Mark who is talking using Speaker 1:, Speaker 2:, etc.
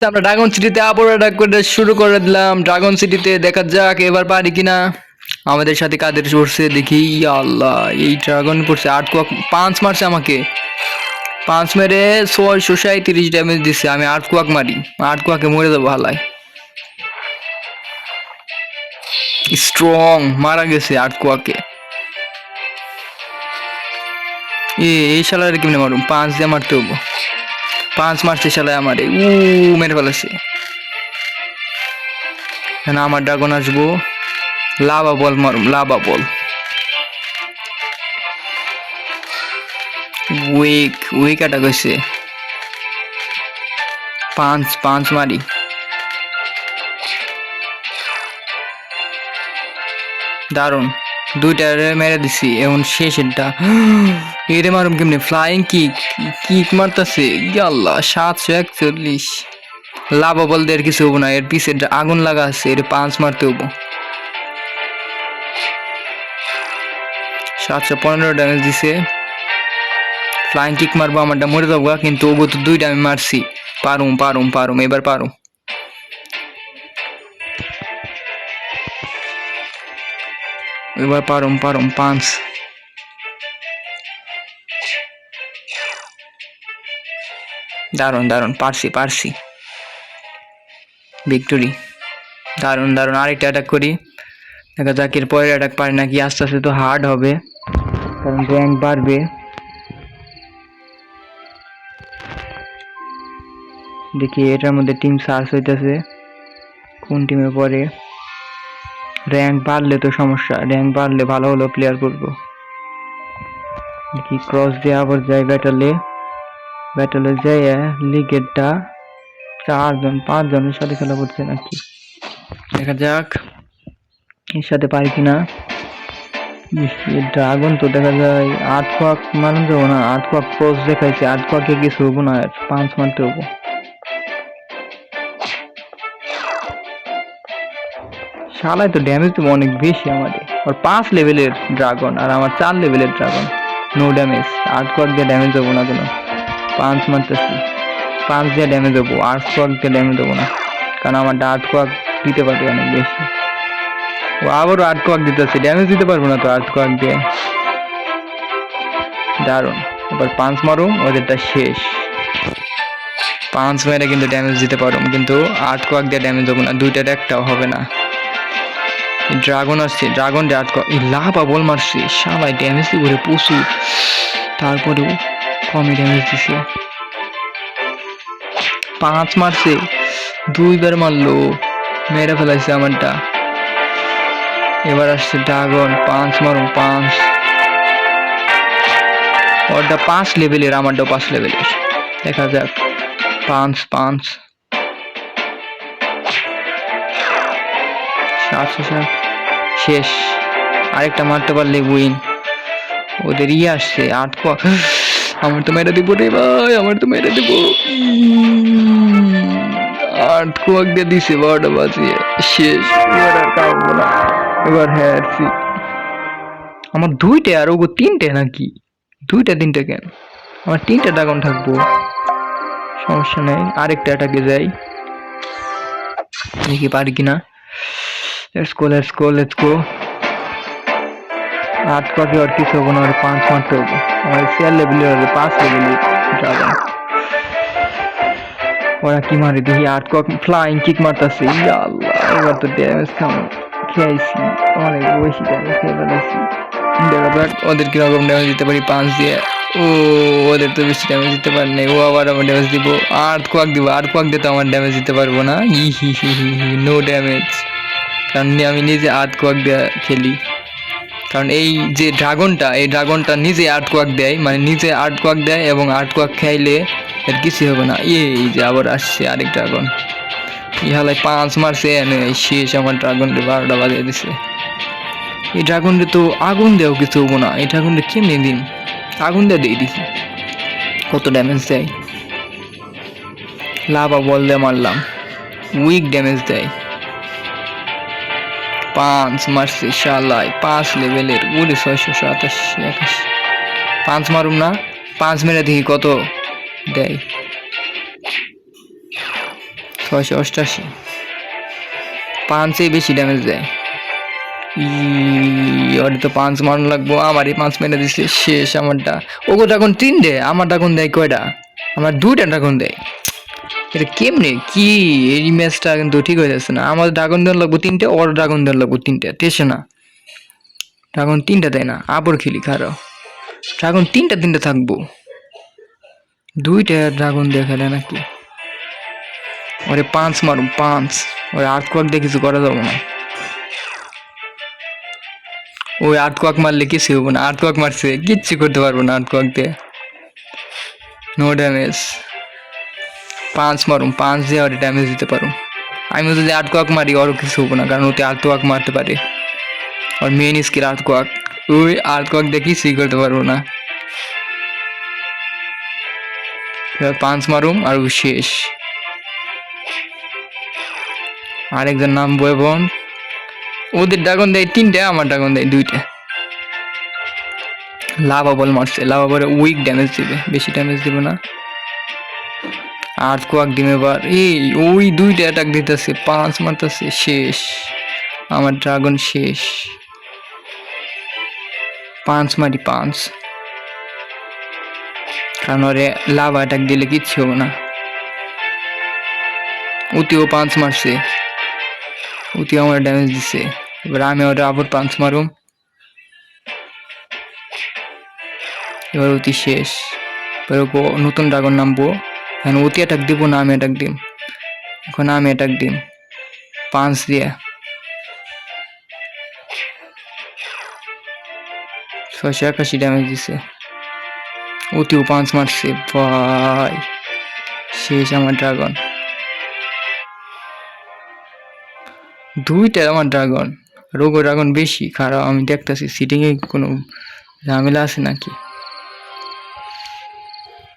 Speaker 1: আমরা ড্রাগন সিটিতে আবার অ্যাটাক করে শুরু করে দিলাম। ড্রাগন সিটিতে দেখা যাক এবার পারি কিনা। আমাদের সাথে কাদের পড়ছে দেখি। ইয়া আল্লাহ, এই ড্রাগন পড়ছে 8 কোয়াক 5 মারছে আমাকে। 5 মেরে 637 ড্যামেজ দিচ্ছে। আমি 8 কোয়াক মারি, 8 কোয়াকে মরে যাবো হালায়। স্ট্রং মারা গেছে 8 কোয়াকে। এই শালারে কেমনে মারুম? 5 দিয়ে মারতে হবো। 5 মারছে শালায় আমারে। মেরে ফেলেছে। না, আমার ড্রাগন আসবো। লাভা বল মারুম, লাভা বল। উইক অ্যাটাক হয়েছে। 5 মারি। দারুণ, দুইটা মেরে দিছি। এখন শেষেরটা এরে মারুম কেমনে? ফ্লাইং কিক মারতেছে। আল্লাহ, 741। লাভা বল দিয়ে কিছু হবো না, এর পিছে আগুন লাগা আছে। এর 5 মারতে হবো। 715 ড্যামেজ দিছে। ফ্লাইং কিক মারবো, আমারটা মরে যাবো, কিন্তু ওগো তো 2টা আমি মারছি। পারুম এবার পারুম। এবার পারুম 5। দারুণ পারছি। ভিক্টোরি। দারুণ আরেকটা অ্যাটাক করি। দেখা যাক এর পরের অ্যাটাক পারি নাকি। আস্তে আস্তে তো হার্ড হবে, কারণ র্যাঙ্ক বাড়বে। দেখি এটার মধ্যে টিম সার্চ হইতেছে, কোন টিমে পড়ে। র্যাঙ্ক বাড়লে তো সমস্যা, র্যাঙ্ক বাড়লে ভালো প্লেয়ার করবো। দেখি ক্রস দিয়ে আবার যাই ব্যাটেলে যাই। লিগেরটা 4-5 জনের সাথে খেলা করছে নাকি, দেখা যাক এর সাথে পারি কিনা। ড্রাগন তো দেখা যায় 8 কোয়াক মারুন যাবো না। 8 কোয়াক ক্রস দেখাইছে, 8 কোয়াকে কিছু হবো না, 5 মারতে হবো। শালায় তো ড্যামেজ তো অনেক বেশি আমাদের। আর 5 লেভেলের ড্রাগন আর আমার 4 লেভেলের ড্রাগন, নো ড্যামেজ। 8 কোয়াক দিয়ে ড্যামেজ হবো না কোনো। 5 মারতেছি, 5 দিয়ে ড্যামেজ হবো। 8 কোয়াক দিয়ে ড্যামেজ হবো না, কারণ আমার 8 কোয়াক দিতে পারি অনেক বেশি। ও আবারও 8 কোয়াক দিতেছে, ড্যামেজ দিতে পারবো না তো 8 কোয়াক দিয়ে। দারুণ, এবার 5 মারুম, ওদেরটা শেষ। 5 মেরে কিন্তু ড্যামেজ দিতে পারুম, কিন্তু 8 কোয়াক দিয়ে ড্যামেজ হবো না, দুইটার একটাও হবে না। ড্রাগন আসছে, ড্রাগন দিয়ে 8 কোয়াক। লাভা বল মারছে, সবাই ড্যামেজ দিয়ে প্রচুর, তারপরেও কমই ড্যামেজ দিছে। 5 মারছে, 2বার মারলো, মেরে ফেলাইছে আমারটা। এবার আসছে ড্রাগন, 5 মারুম, 5। ওরটা 5 লেভেলের, আমারটাও 5 লেভেলের। দেখা যাক। 5 707 শেষ। আরেকটা মারতে পারলে উইন। ওদের আসছে 8 কোয়াক। আমার তো মেরে দিব রে ভাই, আমার তো মেরে দিব। 8 কোয়াক দিয়ে দিছে, 12টা বাজিয়ে শেষ। এবার আর পারবো না, এবার হারছি। আমার 2টে আর ওগো 3টে নাকি? 2টা 3টা কেন? আমার 3টা ড্রাগন থাকবো, সমস্যা নেই। আরেকটা অ্যাটাকে যাই, দেখি পারি কিনা। Let's go. 8 কোয়াকে আর কিছু হবো না, আর 5 মারতে হবো। আমার 4 লেভেলের হবে, 5 লেভেলের ড্রাগন। ওরা কি মারে দেখি। 8 কোয়াক ফ্লাইং কিক মারতেছে। ইয়া আল্লাহ, এবার তো ড্যামেজ খেয়েছি, অনেক বেশি ড্যামেজ খেয়ে ফেলেছি। দেখা যাক ওদের কিরকম ড্যামেজ দিতে পারি 5 দিয়ে। ওদের তো বেশি ড্যামেজ দিতে পারে নাই। ও আবার আমার ড্যামেজ দিব। 8 কোয়াক দিব, 8 কোয়াক দিয়ে তো আমার ড্যামেজ দিতে পারবো না। নো ড্যামেজ, কারণ আমি নিজে 8 কোয়াক দিয়ে খেলি। কারণ এই যে ড্রাগনটা, এই ড্রাগনটা নিজে 8 কোয়াক দেয়, মানে নিজে 8 কোয়াক দেয়, এবং 8 কোয়াক খাইলে এর কিছু হবে না। এই যে আবার আসছে আরেক ড্রাগন। ইহালাই 5 মারছে, শেষ। আমার ড্রাগনটা 12টা বাজিয়ে দিছে। এই ড্রাগনটা তো আগুন দেওয়া কিছু হবো না। এই ড্রাগনটা কেমনি দিন? আগুন দিয়ে দিয়ে দিছি, কত ড্যামেজ দেয়। লাভা বল দিয়ে মারলাম, উইক ড্যামেজ দেয়। 5 মারছে শালায়, 5 লেভেলের। ওরে 687। 5 মারুম না, 5 মেরে দেখি কত দেয়। 688 5-এ বেশি ড্যামেজ দেয়। ওরে তো 5 মারণ লাগবো, আমারই 5 মেরে দিচ্ছে, শেষ আমারটা। ওগো ড্রাগন 3 দেয়, আমার ড্রাগন দেয় কয়টা? আমার 2টা ড্রাগন দেয়। এটা কেমনে কি? এই ম্যাচটা কিন্তু ঠিক হয়ে যাচ্ছে না। আমার ড্রাগন দেওয়ার লাগবো 3টে, ওর ড্রাগন দেওয়ার লাগবো 3টে, তেসে না। ড্রাগন 3টা দেয় না, আবার খেলি খারো। ড্রাগন 3টা থাকবো, 2টা ড্রাগন দিয়ে খেলে নাকি? ওরে 5 মারুম 5, ওরে আর্থকোয়াক দিয়ে কিছু করা যাবে না। ওই আর্থকোয়াক মারলে কিছু হবো না, আর্থকোয়াক মারছে কিচ্ছু করতে পারবো না আর্থকোয়াক দিয়ে, নো ড্যামেজ। 5 মারুম, 5 দিয়ে ওরে ড্যামেজ দিতে পারো। আমি যদি আর্থকোয়াক মারি ওরও কিছু হবো না, কারণ ওতে আর্থকোয়াক মারতে পারে, আর মেন স্কিল আর্থকোয়াক। ওই আর্থকোয়াক দিয়ে কিছুই করতে পারবো না। 5 মারুম আর ও শেষ। আরেকজন নাম বয়বন, ওদের ড্রাগন দেয় 3টে, আমার ড্রাগন দেয় 2টে। লাভা বল মারছে, লাভা বলে উইক ড্যামেজ দিবে, বেশি ড্যামেজ দিবে না। আর্থকোয়াক দিবে এবার, এই ওই 2টা অ্যাটাক দিতেছে, 5 মারতেছে, শেষ আমার ড্রাগন শেষ। 5 মারি 5, কারণ ওরে লাভা অ্যাটাক দিলে কিচ্ছু হবে না। উতিও 5 মারছে, উতি আমার ড্যামেজ দিচ্ছে। এবার আমি ওরে আবার 5 মারুম, এবার অতি শেষ। এবার নতুন ড্রাগন নামবো, এখন অতি অ্যাটাক দিব না আমি অ্যাটাক দিম, এখন আমি অ্যাটাক দিম 5 দিয়ে। 681 ড্যামেজ দিছে, অতিও 5 মারছে, ভাই শেষ আমার ড্রাগন। 2টা আমার ড্রাগন, রোগো ড্রাগন বেশি খারাপ। আমি দেখতেছি সিটিংয়ে কোনো ঝামেলা আছে নাকি।